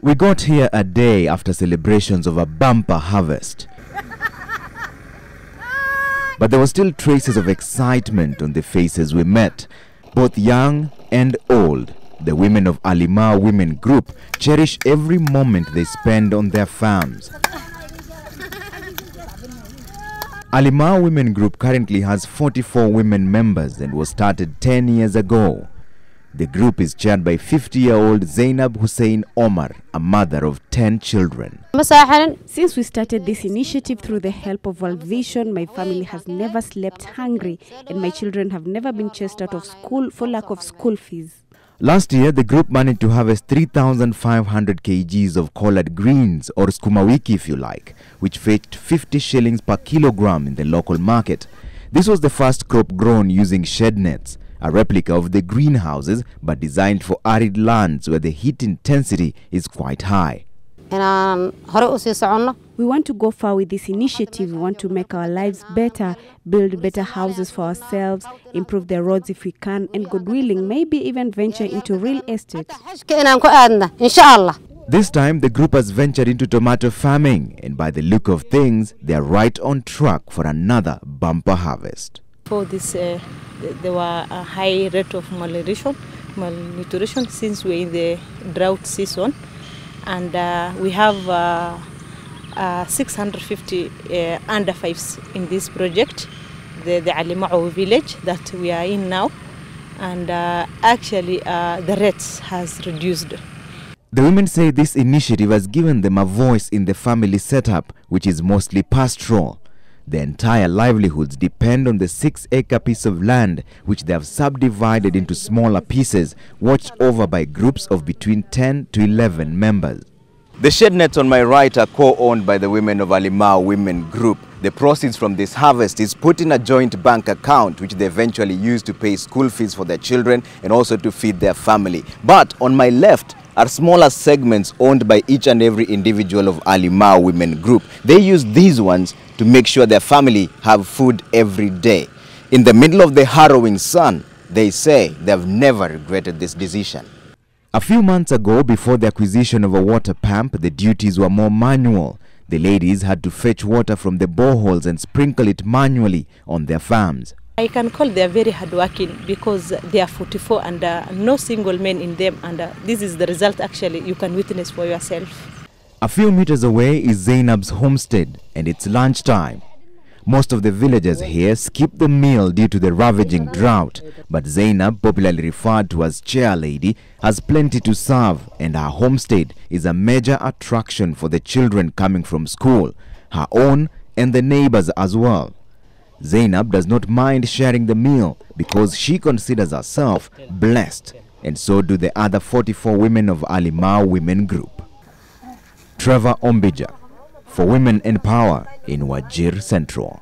We got here a day after celebrations of a bumper harvest. But there were still traces of excitement on the faces we met, both young and old. The women of Alimau Women Group cherish every moment they spend on their farms. Alimau Women Group currently has 44 women members and was started 10 years ago. The group is chaired by 50-year-old Zainab Hussein Omar, a mother of 10 children. Since we started this initiative through the help of World Vision, my family has never slept hungry and my children have never been chased out of school for lack of school fees. Last year, the group managed to harvest 3,500 kgs of collard greens, or skuma wiki if you like, which fetched 50 shillings per kilogram in the local market. This was the first crop grown using shed nets, a replica of the greenhouses but designed for arid lands where the heat intensity is quite high. We want to go far with this initiative. We want to make our lives better, build better houses for ourselves, improve the roads if we can, and God willing, maybe even venture into real estate. This time, the group has ventured into tomato farming, and by the look of things, they are right on track for another bumper harvest. For this, there were a high rate of malnutrition since we're in the drought season. And we have 650 under fives in this project, the Alimau village that we are in now, and actually the rates has reduced. The women say this initiative has given them a voice in the family setup, which is mostly pastoral. Their entire livelihoods depend on the 6-acre piece of land, which they have subdivided into smaller pieces, watched over by groups of between 10 to 11 members. The shed nets on my right are co-owned by the women of Alimau Women Group. The proceeds from this harvest is put in a joint bank account, which they eventually use to pay school fees for their children and also to feed their family. But on my left are smaller segments owned by each and every individual of Alimau Women Group. They use these ones to make sure their family have food every day. In the middle of the harrowing sun, they say they have never regretted this decision. A few months ago, before the acquisition of a water pump, the duties were more manual. The ladies had to fetch water from the boreholes and sprinkle it manually on their farms. I can call they are very hardworking because they are 44 and no single man in them, and this is the result actually you can witness for yourself. A few meters away is Zainab's homestead, and it's lunchtime. Most of the villagers here skip the meal due to the ravaging drought, but Zainab, popularly referred to as Chair Lady, has plenty to serve, and her homestead is a major attraction for the children coming from school, her own and the neighbors as well. Zainab does not mind sharing the meal because she considers herself blessed, and so do the other 44 women of Alimau Women Group. Trevor, Ombija, for Women in Power in Wajir Central.